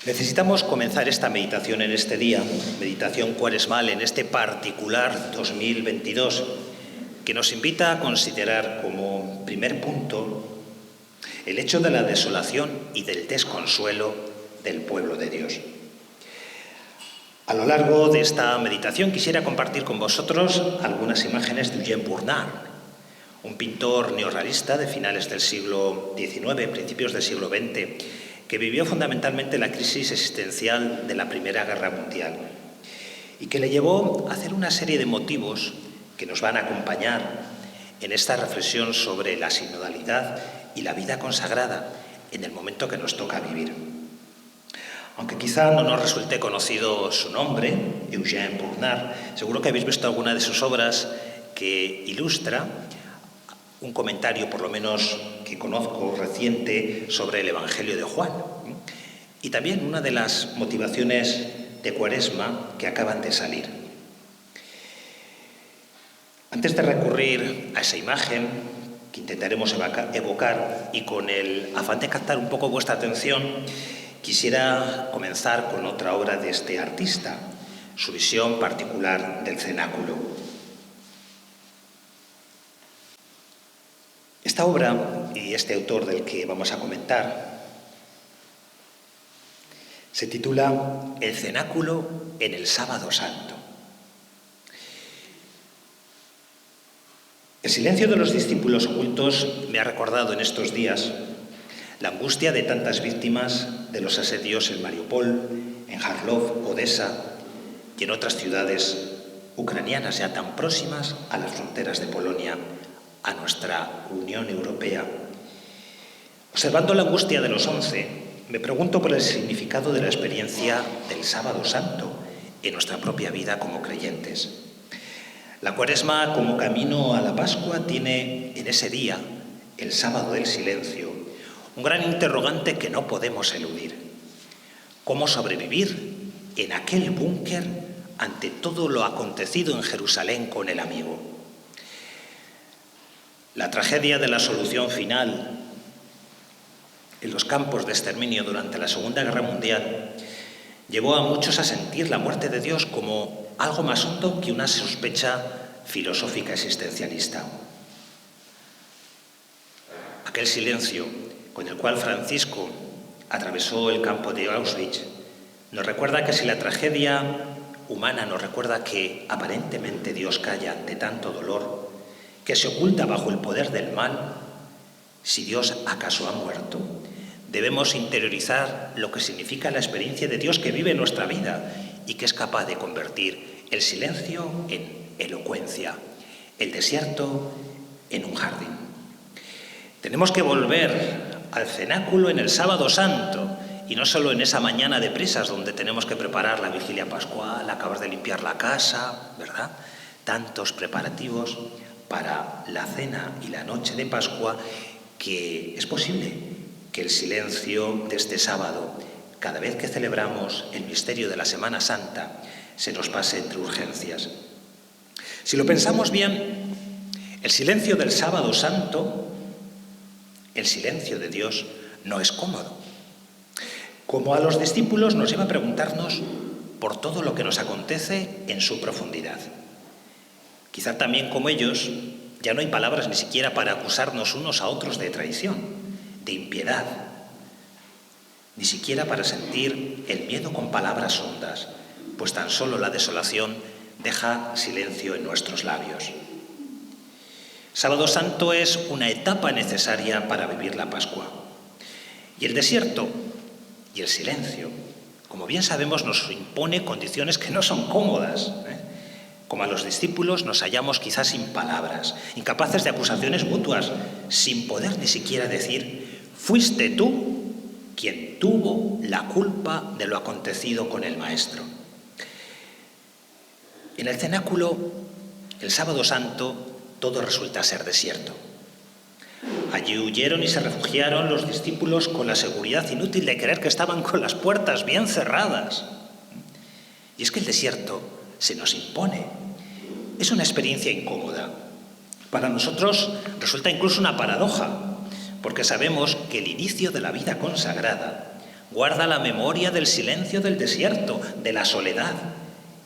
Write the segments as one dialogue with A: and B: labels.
A: Necesitamos comenzar esta meditación en este día, meditación cuaresmal en este particular 2022, que nos invita a considerar como primer punto el hecho de la desolación y del desconsuelo del pueblo de Dios. A lo largo de esta meditación quisiera compartir con vosotros algunas imágenes de Eugène Bournard, un pintor neorrealista de finales del siglo XIX, principios del siglo XX, que vivió fundamentalmente la crisis existencial de la Primera Guerra Mundial y que le llevó a hacer una serie de motivos que nos van a acompañar en esta reflexión sobre la sinodalidad y la vida consagrada en el momento que nos toca vivir. Aunque quizá no nos resulte conocido su nombre, Eugène Bournard, seguro que habéis visto alguna de sus obras que ilustra un comentario, por lo menos que conozco, reciente, sobre el Evangelio de Juan. Y también una de las motivaciones de Cuaresma que acaban de salir. Antes de recurrir a esa imagen que intentaremos evocar y con el afán de captar un poco vuestra atención, quisiera comenzar con otra obra de este artista, su visión particular del cenáculo. Esta obra y este autor del que vamos a comentar se titula El cenáculo en el Sábado Santo. El silencio de los discípulos ocultos me ha recordado en estos días la angustia de tantas víctimas de los asedios en Mariupol, en Kharkov, Odessa y en otras ciudades ucranianas ya tan próximas a las fronteras de Polonia, a nuestra Unión Europea. Observando la angustia de los 11, me pregunto por el significado de la experiencia del Sábado Santo en nuestra propia vida como creyentes. La Cuaresma, como camino a la Pascua, tiene en ese día, el Sábado del Silencio, un gran interrogante que no podemos eludir. ¿Cómo sobrevivir en aquel búnker ante todo lo acontecido en Jerusalén con el amigo? La tragedia de la solución final en los campos de exterminio durante la Segunda Guerra Mundial llevó a muchos a sentir la muerte de Dios como algo más hondo que una sospecha filosófica existencialista. Aquel silencio con el cual Francisco atravesó el campo de Auschwitz nos recuerda que si la tragedia humana nos recuerda que aparentemente Dios calla ante tanto dolor, que se oculta bajo el poder del mal, si Dios acaso ha muerto, debemos interiorizar lo que significa la experiencia de Dios que vive en nuestra vida y que es capaz de convertir el silencio en elocuencia, el desierto en un jardín. Tenemos que volver al cenáculo en el Sábado Santo y no solo en esa mañana de prisas donde tenemos que preparar la vigilia pascual, acabar de limpiar la casa, ¿verdad? Tantos preparativos para la cena y la noche de Pascua, que es posible que el silencio de este sábado, cada vez que celebramos el misterio de la Semana Santa, se nos pase entre urgencias. Si lo pensamos bien, el silencio del Sábado Santo, el silencio de Dios, no es cómodo. Como a los discípulos nos lleva a preguntarnos por todo lo que nos acontece en su profundidad. Quizá también como ellos, ya no hay palabras ni siquiera para acusarnos unos a otros de traición, de impiedad, ni siquiera para sentir el miedo con palabras hondas, pues tan solo la desolación deja silencio en nuestros labios. Sábado Santo es una etapa necesaria para vivir la Pascua. Y el desierto y el silencio, como bien sabemos, nos impone condiciones que no son cómodas, Como a los discípulos nos hallamos quizás sin palabras, incapaces de acusaciones mutuas, sin poder ni siquiera decir, fuiste tú quien tuvo la culpa de lo acontecido con el Maestro. En el cenáculo, el Sábado Santo, todo resulta ser desierto. Allí huyeron y se refugiaron los discípulos con la seguridad inútil de creer que estaban con las puertas bien cerradas. Y es que el desierto se nos impone. Es una experiencia incómoda. Para nosotros resulta incluso una paradoja, porque sabemos que el inicio de la vida consagrada Guarda la memoria del silencio del desierto, de la soledad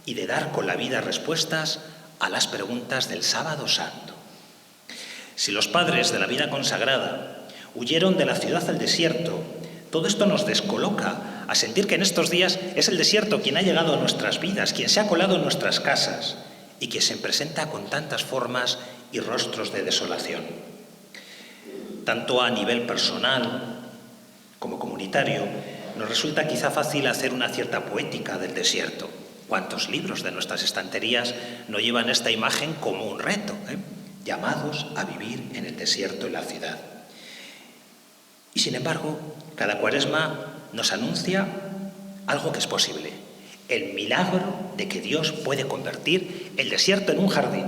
A: y de dar con la vida respuestas a las preguntas del Sábado Santo. Si los padres de la vida consagrada huyeron de la ciudad al desierto, todo esto nos descoloca a sentir que en estos días es el desierto quien ha llegado a nuestras vidas, quien se ha colado en nuestras casas y que se presenta con tantas formas y rostros de desolación. Tanto a nivel personal como comunitario, nos resulta quizá fácil hacer una cierta poética del desierto. ¿Cuántos libros de nuestras estanterías no llevan esta imagen como un reto, llamados a vivir en el desierto en la ciudad? Y sin embargo, cada Cuaresma nos anuncia algo que es posible, el milagro de que Dios puede convertir el desierto en un jardín,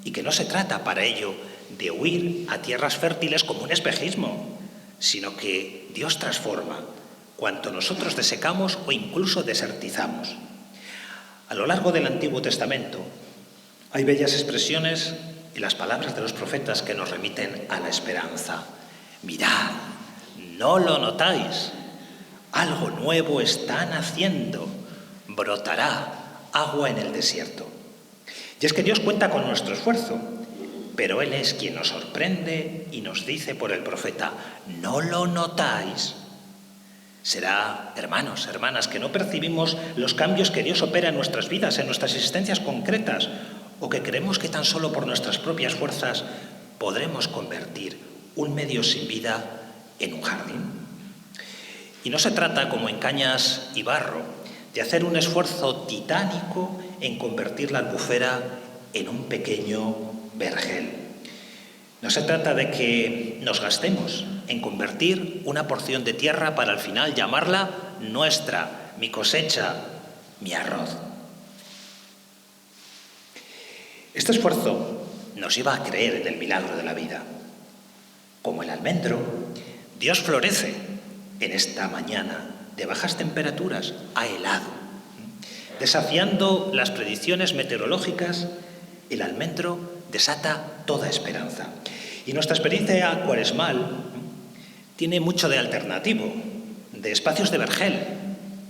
A: y que no se trata para ello de huir a tierras fértiles como un espejismo, sino que Dios transforma cuanto nosotros desecamos o incluso desertizamos. A lo largo del Antiguo Testamento hay bellas expresiones y las palabras de los profetas que nos remiten a la esperanza. Mirad, ¿no lo notáis? Algo nuevo está naciendo, brotará agua en el desierto. Y es que Dios cuenta con nuestro esfuerzo, pero Él es quien nos sorprende y nos dice por el profeta, ¿no lo notáis? Será, hermanos, hermanas, que no percibimos los cambios que Dios opera en nuestras vidas, en nuestras existencias concretas, o que creemos que tan solo por nuestras propias fuerzas podremos convertir un medio sin vida en un jardín. Y no se trata, como en Cañas y Barro, de hacer un esfuerzo titánico en convertir la albufera en un pequeño vergel. No se trata de que nos gastemos en convertir una porción de tierra para al final llamarla nuestra, mi cosecha, mi arroz. Este esfuerzo nos lleva a creer en el milagro de la vida. Como el almendro, Dios florece en esta mañana de bajas temperaturas, ha helado. Desafiando las predicciones meteorológicas, el almendro desata toda esperanza. Y nuestra experiencia cuaresmal tiene mucho de alternativo, de espacios de vergel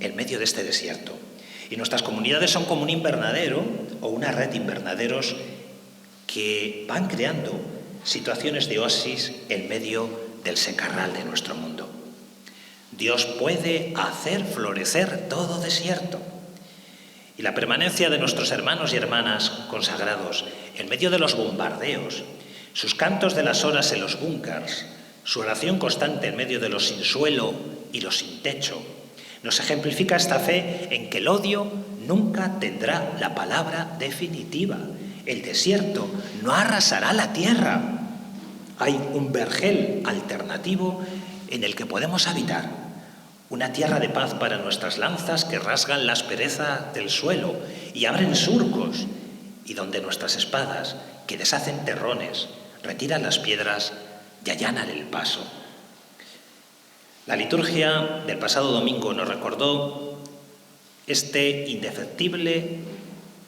A: en medio de este desierto. Y nuestras comunidades son como un invernadero o una red de invernaderos que van creando situaciones de oasis en medio del secarral de nuestro mundo. Dios puede hacer florecer todo desierto. Y la permanencia de nuestros hermanos y hermanas consagrados en medio de los bombardeos, sus cantos de las horas en los búnkers, su oración constante en medio de los sin suelo y los sin techo, nos ejemplifica esta fe en que el odio nunca tendrá la palabra definitiva. El desierto no arrasará la tierra. Hay un vergel alternativo en el que podemos habitar. Una tierra de paz para nuestras lanzas que rasgan la aspereza del suelo y abren surcos, y donde nuestras espadas, que deshacen terrones, retiran las piedras y allanan el paso. La liturgia del pasado domingo nos recordó este indefectible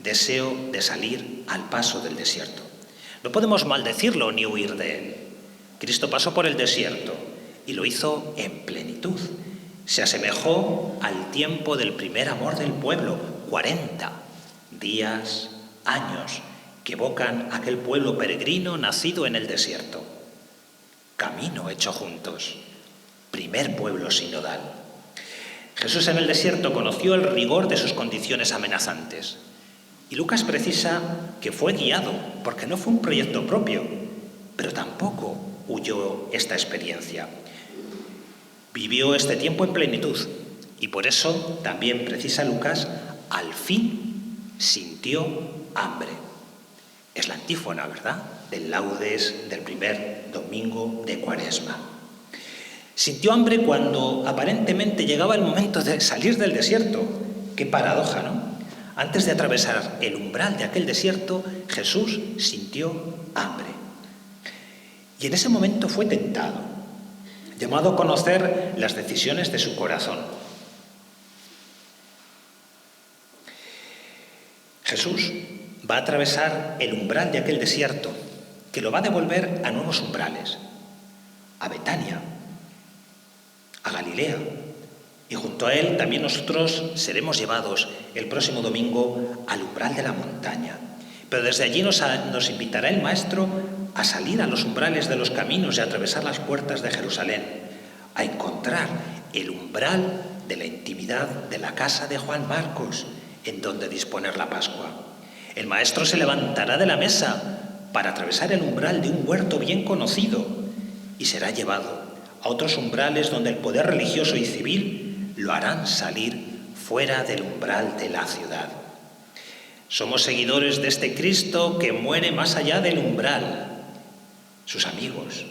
A: deseo de salir al paso del desierto. No podemos maldecirlo ni huir de él. Cristo pasó por el desierto y lo hizo en plenitud. Se asemejó al tiempo del primer amor del pueblo, 40 días, años, que evocan aquel pueblo peregrino nacido en el desierto. Camino hecho juntos, primer pueblo sinodal. Jesús en el desierto conoció el rigor de sus condiciones amenazantes. Y Lucas precisa que fue guiado, porque no fue un proyecto propio, pero tampoco huyó esta experiencia. Vivió este tiempo en plenitud, y por eso también precisa Lucas, al fin sintió hambre. Es la antífona, ¿verdad?, del laudes del primer domingo de Cuaresma. Sintió hambre cuando aparentemente llegaba el momento de salir del desierto. Qué paradoja, ¿no? Antes de atravesar el umbral de aquel desierto, Jesús sintió hambre. Y en ese momento fue tentado, llamado a conocer las decisiones de su corazón. Jesús va a atravesar el umbral de aquel desierto, que lo va a devolver a nuevos umbrales, a Betania, a Galilea, Y junto a él también nosotros seremos llevados el próximo domingo al umbral de la montaña. Pero desde allí nos invitará el Maestro a salir a los umbrales de los caminos y a atravesar las puertas de Jerusalén, a encontrar el umbral de la intimidad de la casa de Juan Marcos, en donde disponer la Pascua. El Maestro se levantará de la mesa para atravesar el umbral de un huerto bien conocido y será llevado a otros umbrales donde el poder religioso y civil lo harán salir fuera del umbral de la ciudad. Somos seguidores de este Cristo que muere más allá del umbral. Sus amigos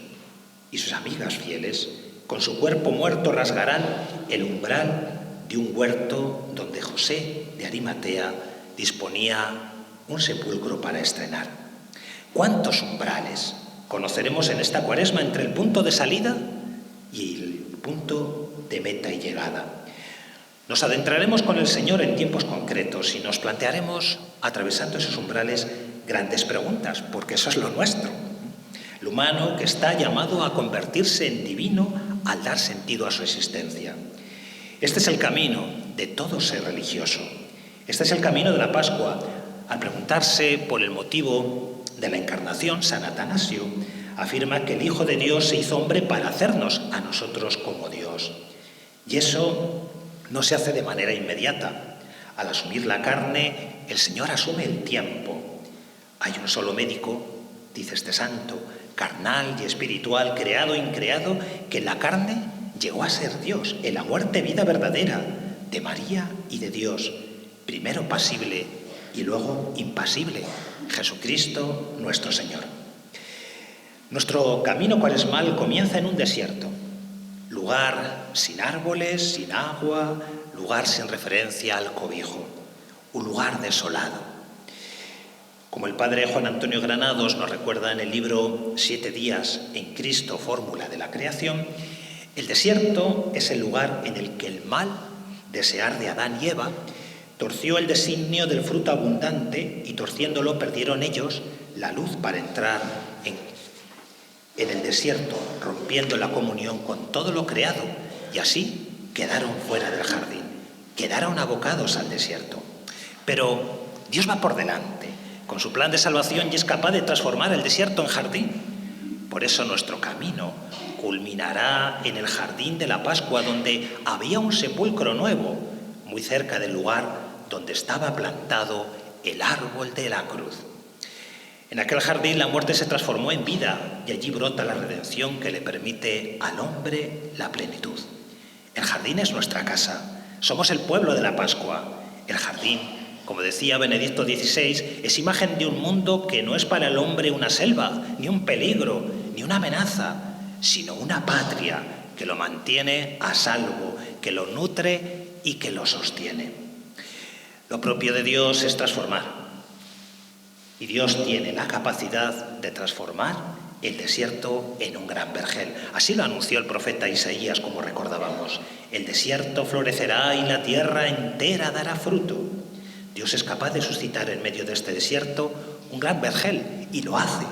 A: y sus amigas fieles, con su cuerpo muerto, rasgarán el umbral de un huerto donde José de Arimatea disponía un sepulcro para estrenar. ¿Cuántos umbrales conoceremos en esta Cuaresma entre el punto de salida y el punto de meta y llegada? Nos adentraremos con el Señor en tiempos concretos y nos plantearemos, atravesando esos umbrales, grandes preguntas, porque eso es lo nuestro. Lo humano que está llamado a convertirse en divino al dar sentido a su existencia. Este es el camino de todo ser religioso. Este es el camino de la Pascua. Al preguntarse por el motivo de la encarnación, San Atanasio afirma que el Hijo de Dios se hizo hombre para hacernos a nosotros como Dios. Y eso no se hace de manera inmediata. Al asumir la carne, el Señor asume el tiempo. Hay un solo médico, dice este santo, carnal y espiritual, creado e increado, que en la carne llegó a ser Dios, en la muerte vida verdadera, de María y de Dios, primero pasible y luego impasible, Jesucristo nuestro Señor. Nuestro camino cuaresmal comienza en un desierto, lugar sin árboles, sin agua, lugar sin referencia al cobijo, un lugar desolado. Como el padre Juan Antonio Granados nos recuerda en el libro 7 días en Cristo, fórmula de la creación, el desierto es el lugar en el que el mal, desear de Adán y Eva, torció el designio del fruto abundante y torciéndolo perdieron ellos la luz para entrar en el desierto, rompiendo la comunión con todo lo creado, y así quedaron fuera del jardín, quedaron abocados al desierto. Pero Dios va por delante, con su plan de salvación, y es capaz de transformar el desierto en jardín. Por eso nuestro camino culminará en el jardín de la Pascua, donde había un sepulcro nuevo, muy cerca del lugar donde estaba plantado el árbol de la cruz. En aquel jardín la muerte se transformó en vida y allí brota la redención que le permite al hombre la plenitud. El jardín es nuestra casa, somos el pueblo de la Pascua. El jardín, como decía Benedicto XVI, es imagen de un mundo que no es para el hombre una selva, ni un peligro, ni una amenaza, sino una patria que lo mantiene a salvo, que lo nutre y que lo sostiene. Lo propio de Dios es transformar. Y Dios tiene la capacidad de transformar el desierto en un gran vergel. Así lo anunció el profeta Isaías, como recordábamos. El desierto florecerá y la tierra entera dará fruto. Dios es capaz de suscitar en medio de este desierto un gran vergel, y lo hace.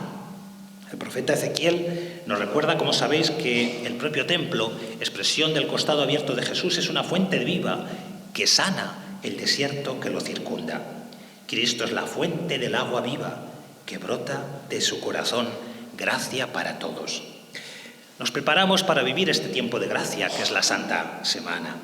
A: El profeta Ezequiel nos recuerda, como sabéis, que el propio templo, expresión del costado abierto de Jesús, es una fuente viva que sana el desierto que lo circunda. Cristo es la fuente del agua viva que brota de su corazón, gracia para todos. Nos preparamos para vivir este tiempo de gracia, que es la Santa Semana,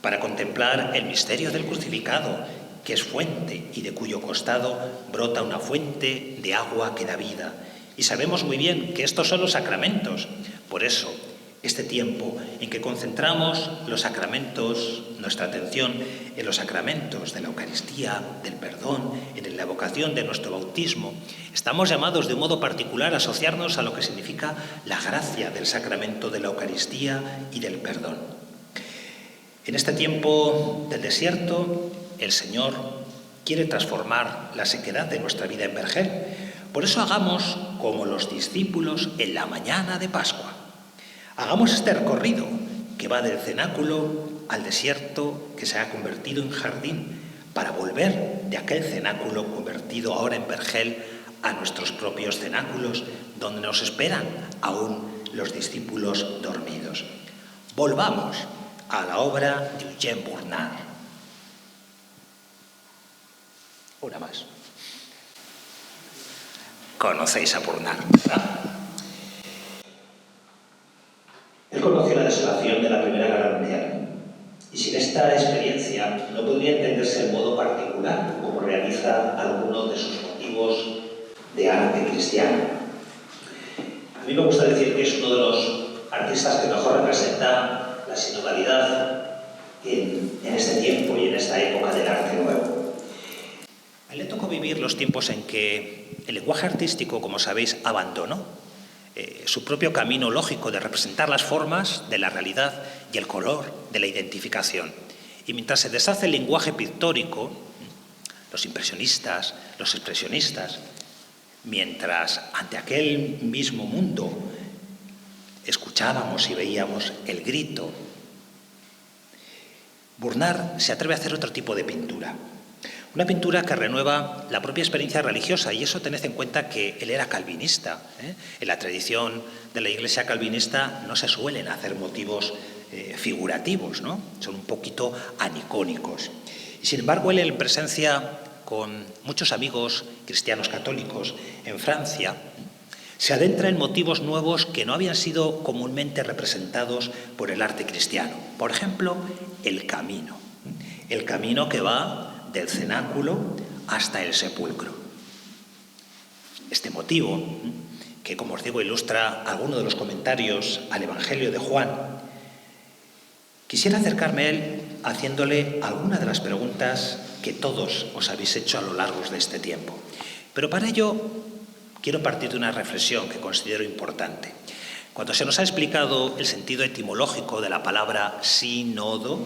A: para contemplar el misterio del crucificado, que es fuente y de cuyo costado brota una fuente de agua que da vida. Y sabemos muy bien que estos son los sacramentos. Por eso, este tiempo en que concentramos los sacramentos, nuestra atención en los sacramentos de la Eucaristía, del perdón, en la evocación de nuestro bautismo, estamos llamados de un modo particular a asociarnos a lo que significa la gracia del sacramento de la Eucaristía y del perdón. En este tiempo del desierto, el Señor quiere transformar la sequedad de nuestra vida en vergel. Por eso hagamos como los discípulos en la mañana de Pascua. Hagamos este recorrido que va del cenáculo al desierto que se ha convertido en jardín, para volver de aquel cenáculo convertido ahora en vergel a nuestros propios cenáculos, donde nos esperan aún los discípulos dormidos. Volvamos a la obra de Eugène Burnard. Una más. Conocéis a Burnard, ¿verdad? Él conoció la desolación de la Primera Guerra Mundial y sin esta experiencia no podría entenderse el modo particular como realiza algunos de sus motivos de arte cristiano. A mí me gusta decir que es uno de los artistas que mejor representa la sinodalidad en este tiempo y en esta época del arte nuevo. A él le tocó vivir los tiempos en que el lenguaje artístico, como sabéis, abandonó su propio camino lógico de representar las formas de la realidad y el color de la identificación. Y mientras se deshace el lenguaje pictórico, los impresionistas, los expresionistas, mientras ante aquel mismo mundo escuchábamos y veíamos el grito, Burnard se atreve a hacer otro tipo de pintura. Una pintura que renueva la propia experiencia religiosa, y eso tened en cuenta que él era calvinista. En la tradición de la Iglesia calvinista no se suelen hacer motivos figurativos, ¿no? Son un poquito anicónicos. Y sin embargo, él en presencia con muchos amigos cristianos católicos en Francia, se adentra en motivos nuevos que no habían sido comúnmente representados por el arte cristiano. Por ejemplo, el camino que va del cenáculo hasta el sepulcro. Este motivo, que como os digo ilustra alguno de los comentarios al Evangelio de Juan, quisiera acercarme a él haciéndole alguna de las preguntas que todos os habéis hecho a lo largo de este tiempo. Pero para ello quiero partir de una reflexión que considero importante. Cuando se nos ha explicado el sentido etimológico de la palabra sínodo,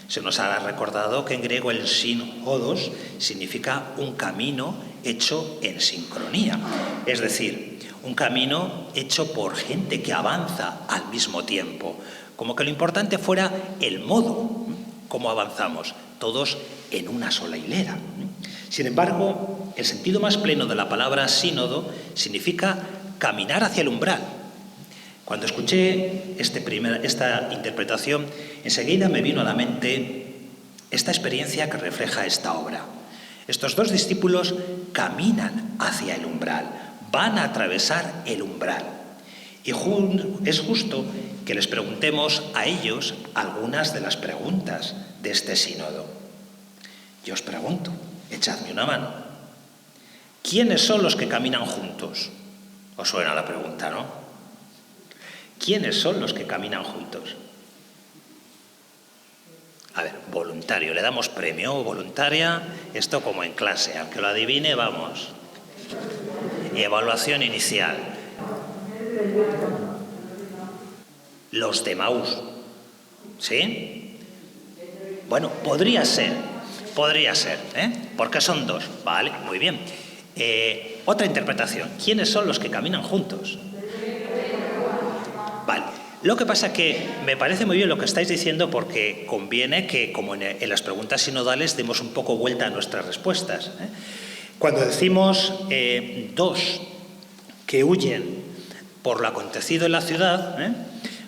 A: se nos ha recordado que en griego el sínodos significa un camino hecho en sincronía, es decir, un camino hecho por gente que avanza al mismo tiempo, como que lo importante fuera el modo, cómo avanzamos, todos en una sola hilera. Sin embargo, el sentido más pleno de la palabra sínodo significa caminar hacia el umbral. Cuando escuché esta interpretación, enseguida me vino a la mente esta experiencia que refleja esta obra. Estos dos discípulos caminan hacia el umbral, van a atravesar el umbral. Y es justo que les preguntemos a ellos algunas de las preguntas de este sínodo. Yo os pregunto, echadme una mano. ¿Quiénes son los que caminan juntos? Os suena la pregunta, ¿no? ¿Quiénes son los que caminan juntos? A ver, voluntario, le damos premio o voluntaria, esto como en clase, al que lo adivine, vamos. Y evaluación inicial. Los de Emaús, ¿sí? Bueno, podría ser, porque son dos, vale, muy bien. Otra interpretación, ¿quiénes son los que caminan juntos? Vale. Lo que pasa es que me parece muy bien lo que estáis diciendo porque conviene que, como en las preguntas sinodales, demos un poco vuelta a nuestras respuestas. Cuando decimos dos que huyen por lo acontecido en la ciudad,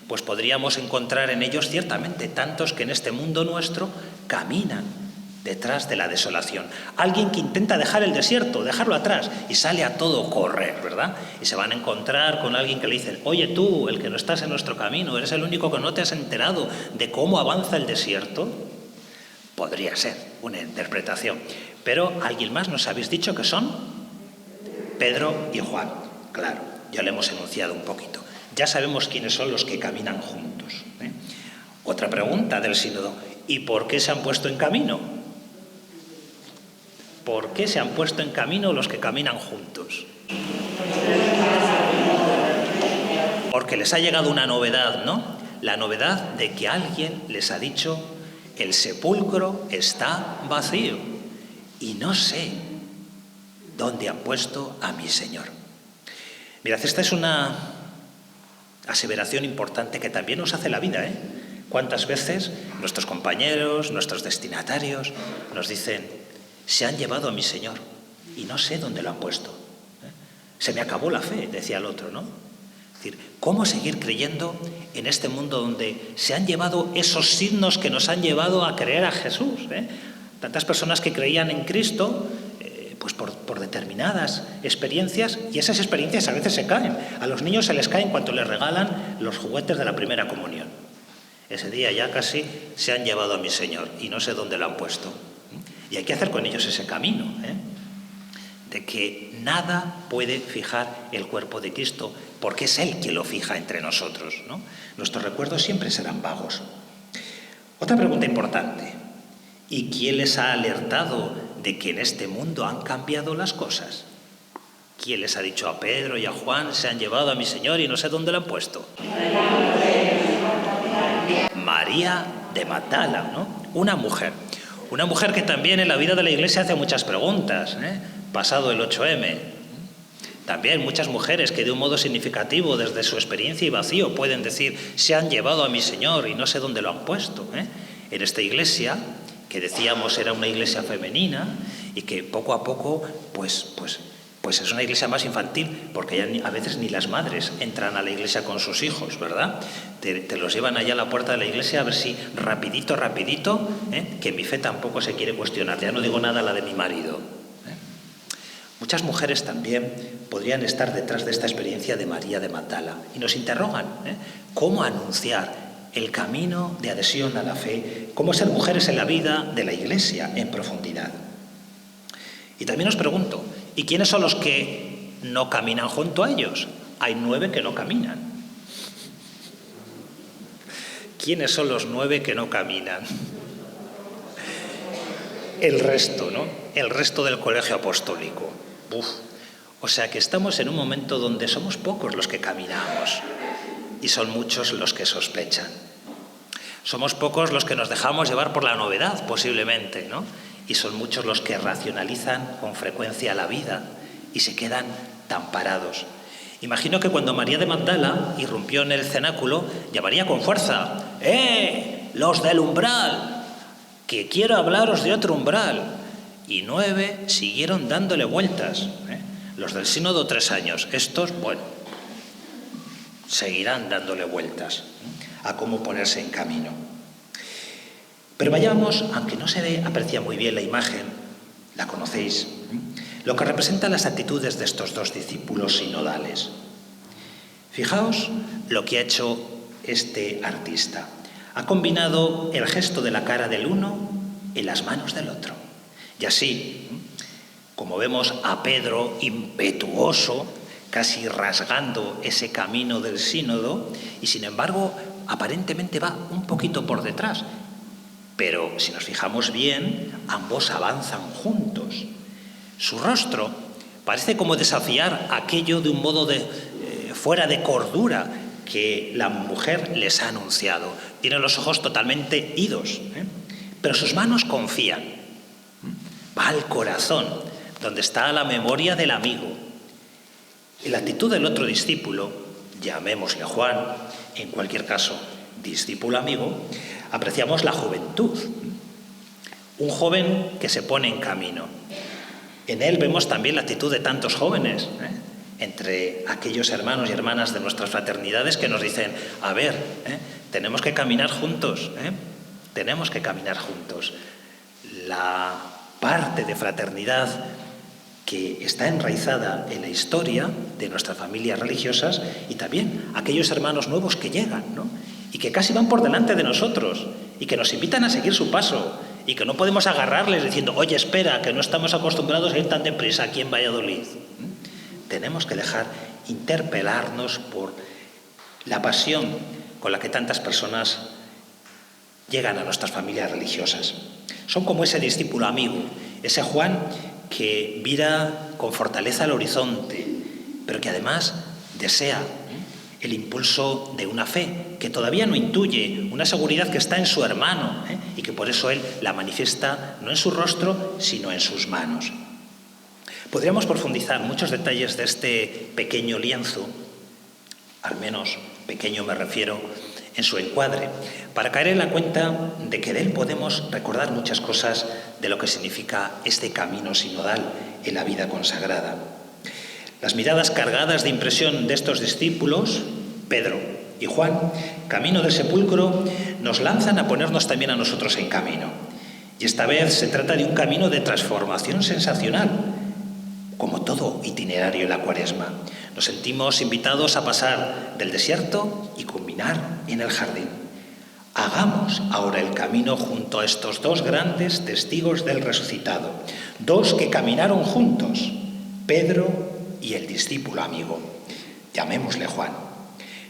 A: pues podríamos encontrar en ellos ciertamente tantos que en este mundo nuestro caminan detrás de la desolación. Alguien que intenta dejar el desierto, dejarlo atrás, y sale a todo correr, ¿verdad? Y se van a encontrar con alguien que le dice: oye tú, el que no estás en nuestro camino, eres el único que no te has enterado de cómo avanza el desierto. Podría ser una interpretación. Pero ¿alguien más nos habéis dicho que son? Pedro y Juan. Claro, ya lo hemos enunciado un poquito. Ya sabemos quiénes son los que caminan juntos. Otra pregunta del sínodo: ¿y por qué se han puesto en camino? ¿Por qué se han puesto en camino los que caminan juntos? Porque les ha llegado una novedad, ¿no? La novedad de que alguien les ha dicho: el sepulcro está vacío y no sé dónde han puesto a mi Señor. Mirad, esta es una aseveración importante que también nos hace la vida, ¿Cuántas veces nuestros compañeros, nuestros destinatarios nos dicen: se han llevado a mi Señor y no sé dónde lo han puesto? Se me acabó la fe, decía el otro, ¿no? Es decir, ¿cómo seguir creyendo en este mundo donde se han llevado esos signos que nos han llevado a creer a Jesús? Tantas personas que creían en Cristo, pues por determinadas experiencias, y esas experiencias a veces se caen. A los niños se les caen cuando les regalan los juguetes de la primera comunión. Ese día ya casi se han llevado a mi Señor y no sé dónde lo han puesto. Y hay que hacer con ellos ese camino, de que nada puede fijar el cuerpo de Cristo, porque es Él quien lo fija entre nosotros, ¿no? Nuestros recuerdos siempre serán vagos. Otra pregunta importante: ¿y quién les ha alertado de que en este mundo han cambiado las cosas? ¿Quién les ha dicho a Pedro y a Juan, se han llevado a mi Señor y no sé dónde lo han puesto? María de Magdala, ¿no? Una mujer que también en la vida de la Iglesia hace muchas preguntas, pasado el 8M. También muchas mujeres que de un modo significativo, desde su experiencia y vacío, pueden decir, se han llevado a mi Señor y no sé dónde lo han puesto. En esta iglesia, que decíamos era una iglesia femenina y que poco a poco, pues es una iglesia más infantil, porque ya a veces ni las madres entran a la iglesia con sus hijos, ¿verdad? Te los llevan allá a la puerta de la iglesia a ver si rapidito, que mi fe tampoco se quiere cuestionar. Ya no digo nada la de mi marido. Muchas mujeres también podrían estar detrás de esta experiencia de María de Magdala y nos interrogan, ¿cómo anunciar el camino de adhesión a la fe? ¿Cómo ser mujeres en la vida de la iglesia en profundidad? Y también os pregunto, ¿y quiénes son los que no caminan junto a ellos? Hay 9 que no caminan. ¿Quiénes son los 9 que no caminan? El resto, ¿no? El resto del colegio apostólico. O sea que estamos en un momento donde somos pocos los que caminamos y son muchos los que sospechan. Somos pocos los que nos dejamos llevar por la novedad, posiblemente, ¿no? Y son muchos los que racionalizan con frecuencia la vida y se quedan tan parados. Imagino que cuando María de Magdala irrumpió en el cenáculo, llamaría con fuerza: ¡los del umbral! Que quiero hablaros de otro umbral. Y 9 siguieron dándole vueltas. Los del sínodo 3 años. Estos, seguirán dándole vueltas a cómo ponerse en camino. Pero vayamos, aunque no se aprecia muy bien la imagen, la conocéis, lo que representan las actitudes de estos 2 discípulos sinodales. Fijaos lo que ha hecho este artista. Ha combinado el gesto de la cara del uno en las manos del otro. Y así, como vemos a Pedro impetuoso, casi rasgando ese camino del sínodo, y sin embargo, aparentemente va un poquito por detrás. Pero si nos fijamos bien, ambos avanzan juntos. Su rostro parece como desafiar aquello de un modo fuera de cordura que la mujer les ha anunciado. Tiene los ojos totalmente idos, pero sus manos confían. Va al corazón, donde está la memoria del amigo. En la actitud del otro discípulo, llamémosle Juan, en cualquier caso, discípulo amigo, apreciamos la juventud. Un joven que se pone en camino. En él vemos también la actitud de tantos jóvenes, entre aquellos hermanos y hermanas de nuestras fraternidades que nos dicen, a ver, tenemos que caminar juntos, tenemos que caminar juntos. La parte de fraternidad que está enraizada en la historia de nuestras familias religiosas y también aquellos hermanos nuevos que llegan, ¿no? Y que casi van por delante de nosotros y que nos invitan a seguir su paso y que no podemos agarrarles diciendo, oye, espera, que no estamos acostumbrados a ir tan deprisa aquí en Valladolid. Tenemos que dejar interpelarnos por la pasión con la que tantas personas llegan a nuestras familias religiosas. Son como ese discípulo amigo, ese Juan que mira con fortaleza al horizonte, pero que además desea el impulso de una fe que todavía no intuye, una seguridad que está en su hermano, y que por eso él la manifiesta no en su rostro, sino en sus manos. Podríamos profundizar muchos detalles de este pequeño lienzo, al menos pequeño me refiero, en su encuadre, para caer en la cuenta de que de él podemos recordar muchas cosas de lo que significa este camino sinodal en la vida consagrada. Las miradas cargadas de impresión de estos discípulos, Pedro y Juan, camino del sepulcro, nos lanzan a ponernos también a nosotros en camino. Y esta vez se trata de un camino de transformación sensacional, como todo itinerario en la Cuaresma. Nos sentimos invitados a pasar del desierto y culminar en el jardín. Hagamos ahora el camino junto a estos dos grandes testigos del resucitado, dos que caminaron juntos, Pedro y el discípulo amigo. Llamémosle Juan.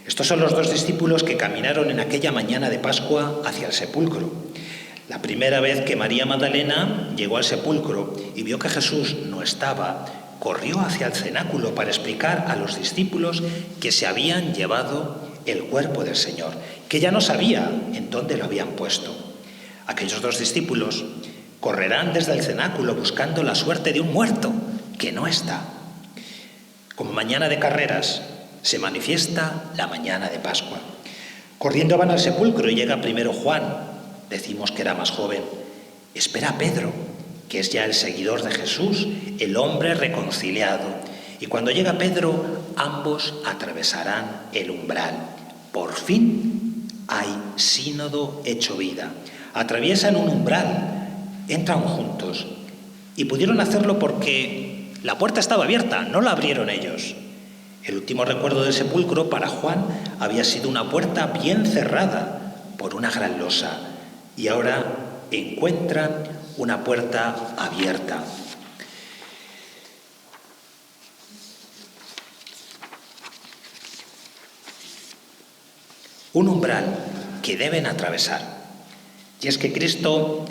A: Estos son los dos discípulos que caminaron en aquella mañana de Pascua hacia el sepulcro. La primera vez que María Magdalena llegó al sepulcro y vio que Jesús no estaba, corrió hacia el cenáculo para explicar a los discípulos que se habían llevado el cuerpo del Señor, que ya no sabía en dónde lo habían puesto. Aquellos dos discípulos correrán desde el cenáculo buscando la suerte de un muerto que no está. Como mañana de carreras, se manifiesta la mañana de Pascua. Corriendo van al sepulcro y llega primero Juan, decimos que era más joven. Espera a Pedro, que es ya el seguidor de Jesús, el hombre reconciliado. Y cuando llega Pedro, ambos atravesarán el umbral. Por fin hay sínodo hecho vida. Atraviesan un umbral, entran juntos. Y pudieron hacerlo porque la puerta estaba abierta, no la abrieron ellos. El último recuerdo del sepulcro para Juan había sido una puerta bien cerrada por una gran losa. Y ahora encuentran una puerta abierta. Un umbral que deben atravesar. Y es que Cristo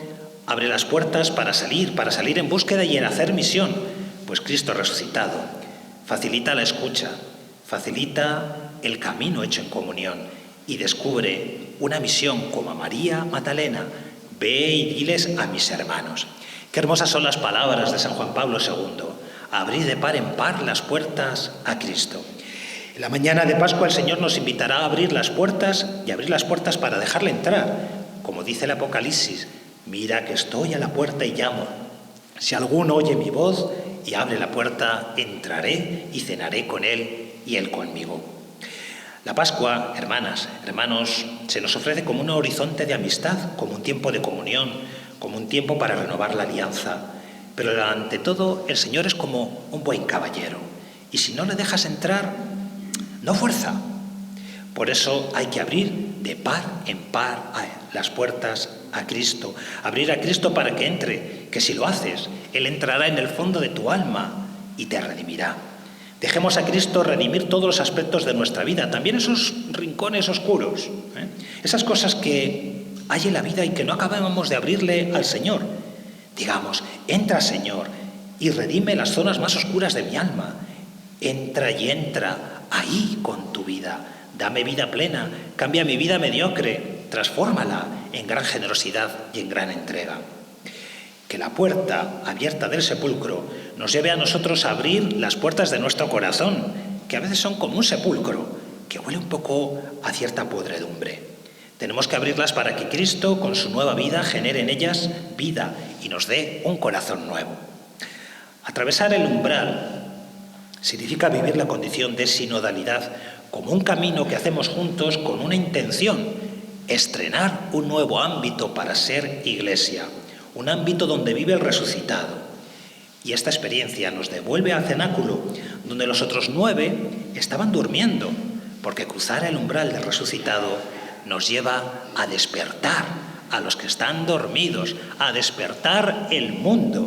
A: abre las puertas para salir en búsqueda y en hacer misión, pues Cristo resucitado facilita la escucha, facilita el camino hecho en comunión y descubre una misión como a María Magdalena: ve y diles a mis hermanos. Qué hermosas son las palabras de San Juan Pablo II: abrid de par en par las puertas a Cristo. En la mañana de Pascua el Señor nos invitará a abrir las puertas y abrir las puertas para dejarle entrar. Como dice el Apocalipsis: mira que estoy a la puerta y llamo. Si alguno oye mi voz y abre la puerta, entraré y cenaré con él y él conmigo. La Pascua, hermanas, hermanos, se nos ofrece como un horizonte de amistad, como un tiempo de comunión, como un tiempo para renovar la alianza. Pero ante todo, el Señor es como un buen caballero. Y si no le dejas entrar, no fuerza. Por eso hay que abrir de par en par las puertas a Cristo. Abrir a Cristo para que entre, que si lo haces, Él entrará en el fondo de tu alma y te redimirá. Dejemos a Cristo redimir todos los aspectos de nuestra vida, también esos rincones oscuros, esas cosas que hay en la vida y que no acabamos de abrirle al Señor. Digamos: entra, Señor, y redime las zonas más oscuras de mi alma. Entra y entra ahí con tu vida. Dame vida plena, cambia mi vida mediocre, transfórmala en gran generosidad y en gran entrega. Que la puerta abierta del sepulcro nos lleve a nosotros a abrir las puertas de nuestro corazón, que a veces son como un sepulcro, que huele un poco a cierta podredumbre. Tenemos que abrirlas para que Cristo, con su nueva vida, genere en ellas vida y nos dé un corazón nuevo. Atravesar el umbral significa vivir la condición de sinodalidad como un camino que hacemos juntos con una intención: estrenar un nuevo ámbito para ser iglesia, un ámbito donde vive el resucitado. Y esta experiencia nos devuelve al cenáculo, donde los otros 9 estaban durmiendo, porque cruzar el umbral del resucitado nos lleva a despertar a los que están dormidos, a despertar el mundo.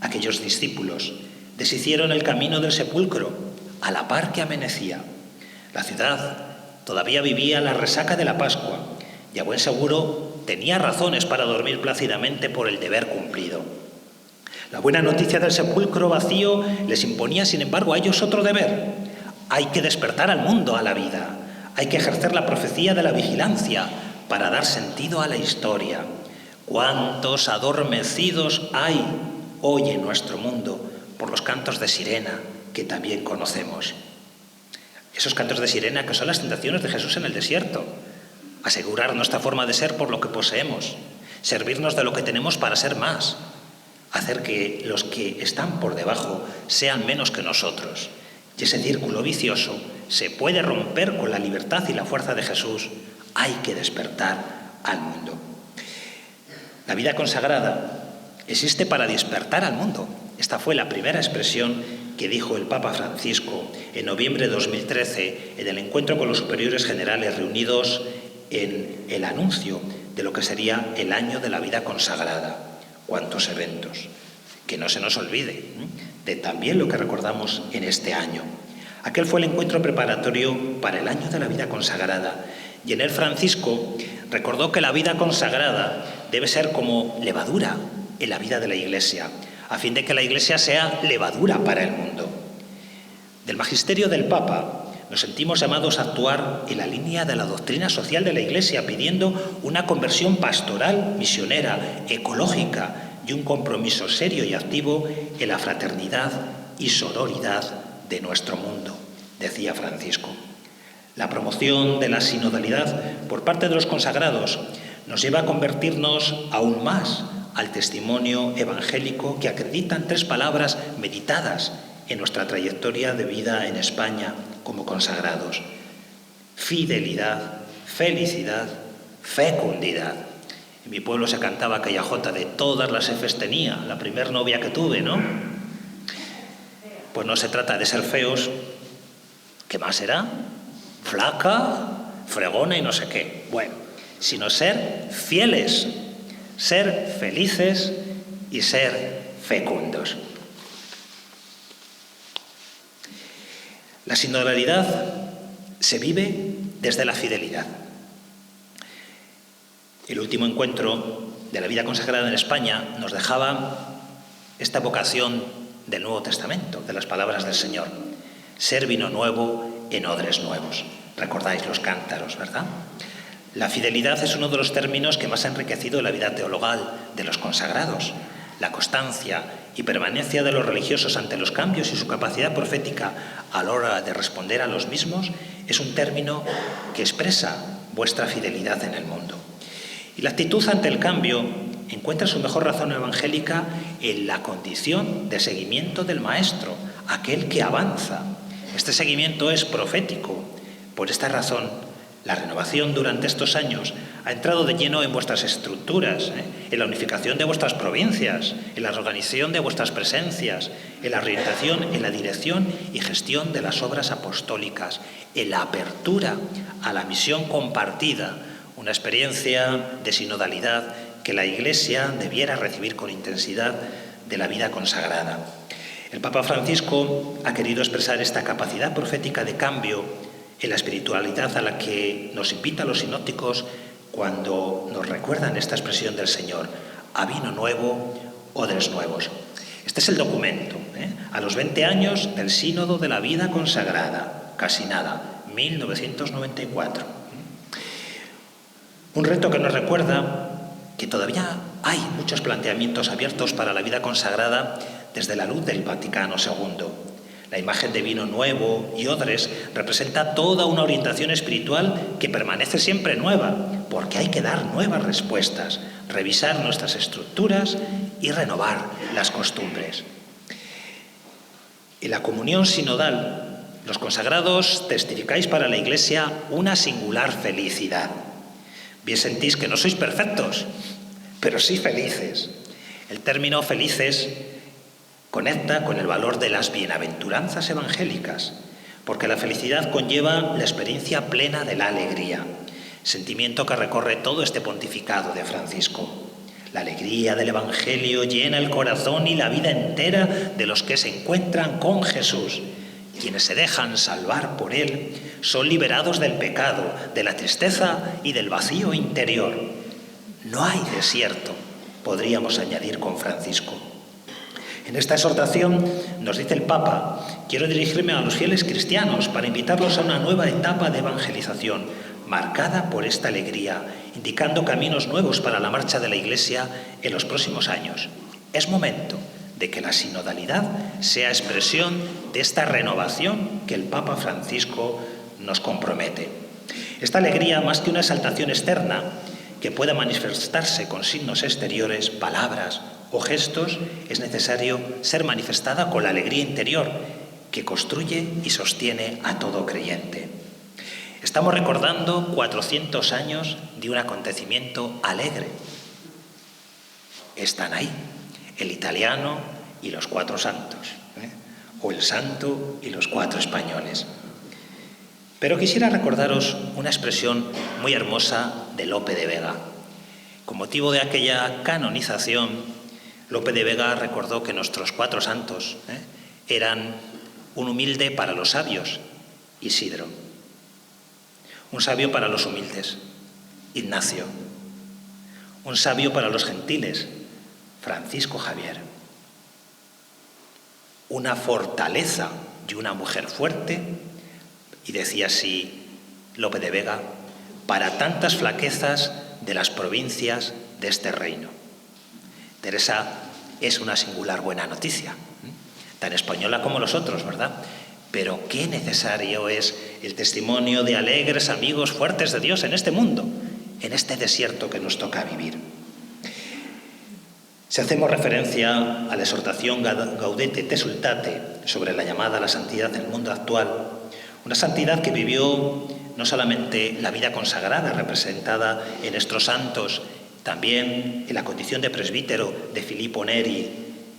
A: Aquellos discípulos deshicieron el camino del sepulcro a la par que amanecía. La ciudad todavía vivía la resaca de la Pascua y a buen seguro tenía razones para dormir plácidamente por el deber cumplido. La buena noticia del sepulcro vacío les imponía, sin embargo, a ellos otro deber. Hay que despertar al mundo a la vida. Hay que ejercer la profecía de la vigilancia para dar sentido a la historia. ¿Cuántos adormecidos hay hoy en nuestro mundo por los cantos de sirena que también conocemos? Esos cantos de sirena que son las tentaciones de Jesús en el desierto. Asegurar nuestra forma de ser por lo que poseemos. Servirnos de lo que tenemos para ser más. hacer que los que están por debajo sean menos que nosotros. Y ese círculo vicioso se puede romper con la libertad y la fuerza de Jesús. Hay que despertar al mundo. La vida consagrada existe para despertar al mundo. Esta fue la primera expresión que dijo el Papa Francisco en noviembre de 2013 en el encuentro con los superiores generales reunidos en el anuncio de lo que sería el año de la vida consagrada. Cuántos eventos. Que no se nos olvide de también lo que recordamos en este año. Aquel fue el encuentro preparatorio para el año de la vida consagrada. Y en él Francisco recordó que la vida consagrada debe ser como levadura en la vida de la Iglesia, a fin de que la Iglesia sea levadura para el mundo. Del magisterio del Papa nos sentimos llamados a actuar en la línea de la doctrina social de la Iglesia, pidiendo una conversión pastoral, misionera, ecológica y un compromiso serio y activo en la fraternidad y sororidad de nuestro mundo, decía Francisco. La promoción de la sinodalidad por parte de los consagrados nos lleva a convertirnos aún más al testimonio evangélico que acreditan 3 palabras meditadas en nuestra trayectoria de vida en España como consagrados: fidelidad, felicidad, fecundidad. En mi pueblo se cantaba aquella jota de todas las Fs tenía, la primer novia que tuve, ¿no? Pues no se trata de ser feos, ¿qué más será? Flaca, fregona y no sé qué. Bueno, sino ser fieles, ser felices y ser fecundos. La sinodalidad se vive desde la fidelidad. El último encuentro de la vida consagrada en España nos dejaba esta vocación del Nuevo Testamento, de las palabras del Señor: ser vino nuevo en odres nuevos. Recordáis los cántaros, ¿verdad? La fidelidad es uno de los términos que más ha enriquecido la vida teologal de los consagrados. La constancia y permanencia de los religiosos ante los cambios y su capacidad profética a la hora de responder a los mismos es un término que expresa vuestra fidelidad en el mundo. Y la actitud ante el cambio encuentra su mejor razón evangélica en la condición de seguimiento del Maestro, aquel que avanza. Este seguimiento es profético. Por esta razón, la renovación durante estos años ha entrado de lleno en vuestras estructuras, en la unificación de vuestras provincias, en la organización de vuestras presencias, en la orientación, en la dirección y gestión de las obras apostólicas, en la apertura a la misión compartida, una experiencia de sinodalidad que la Iglesia debiera recibir con intensidad de la vida consagrada. El Papa Francisco ha querido expresar esta capacidad profética de cambio en la espiritualidad a la que nos invitan los sinópticos cuando nos recuerdan esta expresión del Señor: a vino nuevo, odres nuevos. Este es el documento, a los 20 años del Sínodo de la Vida Consagrada, casi nada, 1994. Un reto que nos recuerda que todavía hay muchos planteamientos abiertos para la vida consagrada desde la luz del Vaticano II. La imagen de vino nuevo y odres representa toda una orientación espiritual que permanece siempre nueva, porque hay que dar nuevas respuestas, revisar nuestras estructuras y renovar las costumbres. En la comunión sinodal, los consagrados testificáis para la Iglesia una singular felicidad. Bien sentís que no sois perfectos, pero sí felices. El término felices conecta con el valor de las bienaventuranzas evangélicas, porque la felicidad conlleva la experiencia plena de la alegría, sentimiento que recorre todo este pontificado de Francisco. La alegría del Evangelio llena el corazón y la vida entera de los que se encuentran con Jesús. Quienes se dejan salvar por Él son liberados del pecado, de la tristeza y del vacío interior. No hay desierto, podríamos añadir con Francisco. En esta exhortación nos dice el Papa: quiero dirigirme a los fieles cristianos para invitarlos a una nueva etapa de evangelización, marcada por esta alegría, indicando caminos nuevos para la marcha de la Iglesia en los próximos años. Es momento de que la sinodalidad sea expresión de esta renovación que el Papa Francisco nos compromete. Esta alegría, más que una exaltación externa, que pueda manifestarse con signos exteriores, palabras o gestos es necesario ser manifestada con la alegría interior que construye y sostiene a todo creyente. Estamos recordando 400 años de un acontecimiento alegre. Están ahí, el italiano y los 4 santos, o el santo y los 4 españoles. Pero quisiera recordaros una expresión muy hermosa de Lope de Vega. Con motivo de aquella canonización, Lope de Vega recordó que nuestros 4 santos eran un humilde para los sabios, Isidro; un sabio para los humildes, Ignacio; un sabio para los gentiles, Francisco Javier; una fortaleza y una mujer fuerte, y decía así Lope de Vega, para tantas flaquezas de las provincias de este reino. Teresa es una singular buena noticia, tan española como los otros, ¿verdad? Pero qué necesario es el testimonio de alegres amigos fuertes de Dios en este mundo, en este desierto que nos toca vivir. Si hacemos referencia a la exhortación Gaudete te Sultate sobre la llamada a la santidad en el mundo actual, una santidad que vivió no solamente la vida consagrada representada en nuestros santos, también en la condición de presbítero de Filippo Neri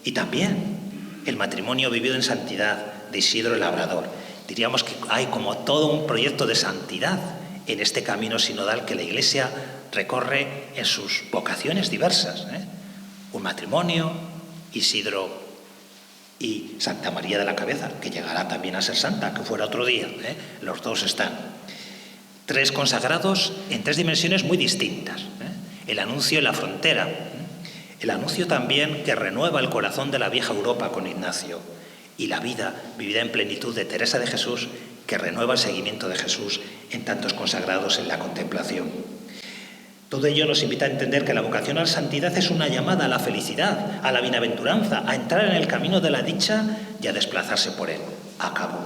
A: y también el matrimonio vivido en santidad de Isidro el Labrador. Diríamos que hay como todo un proyecto de santidad en este camino sinodal que la Iglesia recorre en sus vocaciones diversas. Un matrimonio, Isidro y Santa María de la Cabeza, que llegará también a ser santa, que fuera otro día. Los 2 están. 3 consagrados en 3 dimensiones muy distintas. El anuncio en la frontera. El anuncio también que renueva el corazón de la vieja Europa con Ignacio. Y la vida vivida en plenitud de Teresa de Jesús, que renueva el seguimiento de Jesús en tantos consagrados en la contemplación. Todo ello nos invita a entender que la vocación a la santidad es una llamada a la felicidad, a la bienaventuranza, a entrar en el camino de la dicha y a desplazarse por él. Acabó.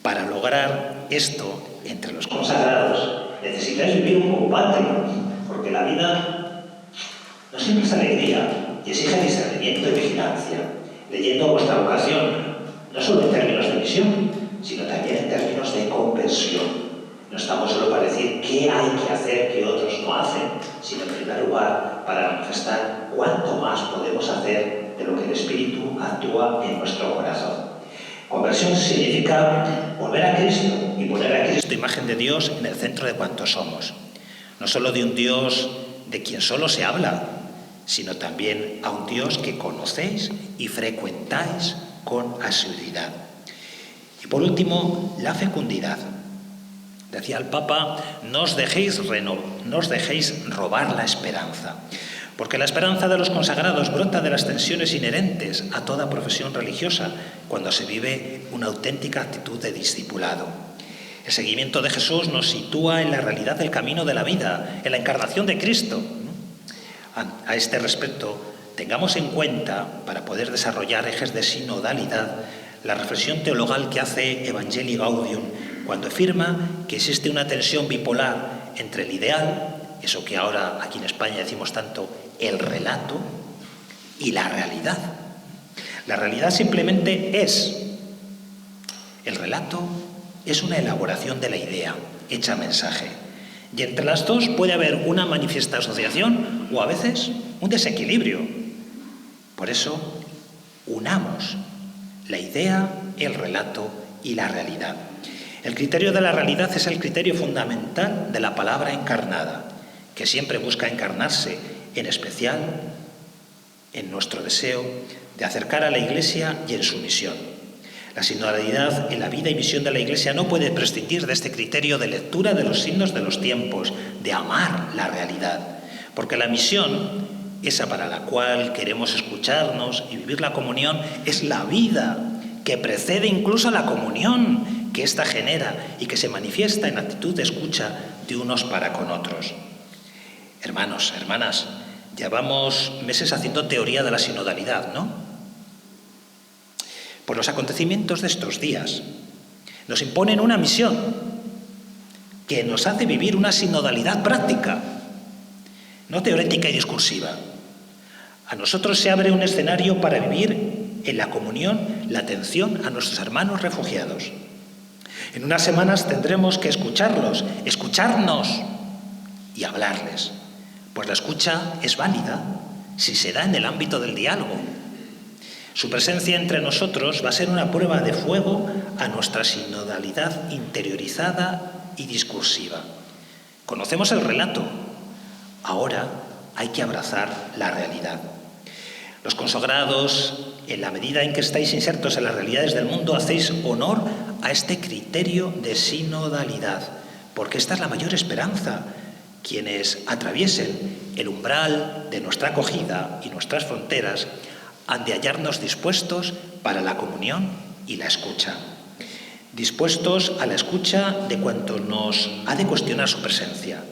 A: Para lograr esto, entre los consagrados, necesitáis vivir un poco patrio, porque la vida no siempre es alegría y exige discernimiento y vigilancia, leyendo vuestra vocación, no solo en términos de misión, sino también en términos de conversión. No estamos solo para decir qué hay que hacer que otros no hacen, sino en primer lugar para manifestar cuánto más podemos hacer de lo que el Espíritu actúa en nuestro corazón. Conversión significa volver a Cristo y poner a Cristo, imagen de Dios, en el centro de cuanto somos. No solo de un Dios de quien solo se habla, sino también a un Dios que conocéis y frecuentáis con asiduidad. Y por último, la fecundidad. Decía el Papa, no os dejéis robar la esperanza, porque la esperanza de los consagrados brota de las tensiones inherentes a toda profesión religiosa cuando se vive una auténtica actitud de discipulado. El seguimiento de Jesús nos sitúa en la realidad del camino de la vida, en la encarnación de Cristo. A este respecto, tengamos en cuenta, para poder desarrollar ejes de sinodalidad, la reflexión teologal que hace Evangelii Gaudium cuando afirma que existe una tensión bipolar entre el ideal, eso que ahora aquí en España decimos tanto, el relato, y la realidad. La realidad simplemente es. El relato es una elaboración de la idea, hecha mensaje. Y entre las dos puede haber una manifiesta asociación o a veces un desequilibrio. Por eso, unamos la idea, el relato y la realidad. El criterio de la realidad es el criterio fundamental de la palabra encarnada, que siempre busca encarnarse, en especial en nuestro deseo de acercar a la Iglesia y en su misión. La sinodalidad en la vida y misión de la Iglesia no puede prescindir de este criterio de lectura de los signos de los tiempos, de amar la realidad, porque la misión, esa para la cual queremos escucharnos y vivir la comunión, es la vida que precede incluso a la comunión que ésta genera y que se manifiesta en actitud de escucha de unos para con otros. Hermanos, hermanas, llevamos meses haciendo teoría de la sinodalidad, ¿no? Pues los acontecimientos de estos días nos imponen una misión que nos hace vivir una sinodalidad práctica, no teórica y discursiva. A nosotros se abre un escenario para vivir en la comunión la atención a nuestros hermanos refugiados. En unas semanas tendremos que escucharlos, escucharnos y hablarles, pues la escucha es válida si se da en el ámbito del diálogo. Su presencia entre nosotros va a ser una prueba de fuego a nuestra sinodalidad interiorizada y discursiva. Conocemos el relato, ahora hay que abrazar la realidad. Los consagrados, en la medida en que estáis insertos en las realidades del mundo, hacéis honor a este criterio de sinodalidad, porque esta es la mayor esperanza. Quienes atraviesen el umbral de nuestra acogida y nuestras fronteras han de hallarnos dispuestos para la comunión y la escucha. Dispuestos a la escucha de cuanto nos ha de cuestionar su presencia.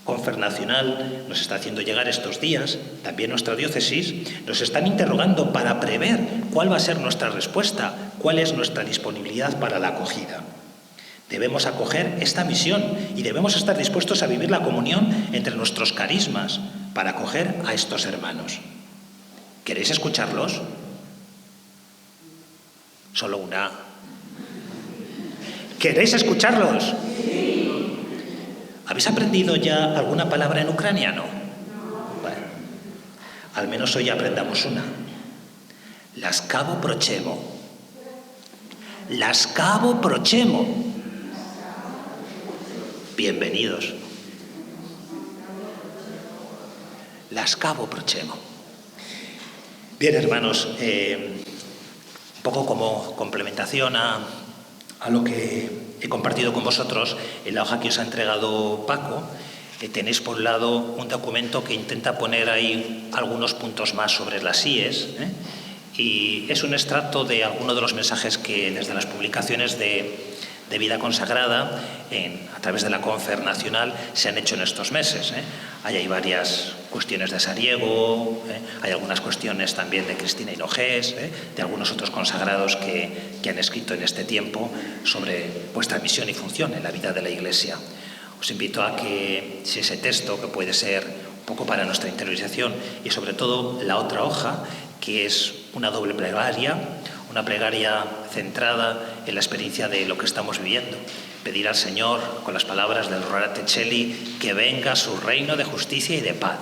A: Confernacional nos está haciendo llegar estos días, también nuestra diócesis, nos están interrogando para prever cuál va a ser nuestra respuesta, cuál es nuestra disponibilidad para la acogida. Debemos acoger esta misión y debemos estar dispuestos a vivir la comunión entre nuestros carismas para acoger a estos hermanos. ¿Queréis escucharlos? Solo una. ¿Queréis escucharlos? ¿Habéis aprendido ya alguna palabra en ucraniano? Bueno, al menos hoy aprendamos una. Laskavo prochemo. Laskavo prochemo. Bienvenidos. Laskavo prochemo. Bien, hermanos, un poco como complementación a lo que he compartido con vosotros, en la hoja que os ha entregado Paco, tenéis por un lado un documento que intenta poner ahí algunos puntos más sobre las IES, y es un extracto de algunos de los mensajes que desde las publicaciones de vida consagrada a través de la Confernacional se han hecho en estos meses. Ahí hay varias cuestiones de Sariego, hay algunas cuestiones también de Cristina Hinojés, de algunos otros consagrados que han escrito en este tiempo sobre vuestra misión y función en la vida de la Iglesia. Os invito a que, si ese texto, que puede ser un poco para nuestra interiorización, y sobre todo la otra hoja, que es una doble plegaria, una plegaria centrada en la experiencia de lo que estamos viviendo. Pedir al Señor, con las palabras del Rorate Cheli, que venga su reino de justicia y de paz.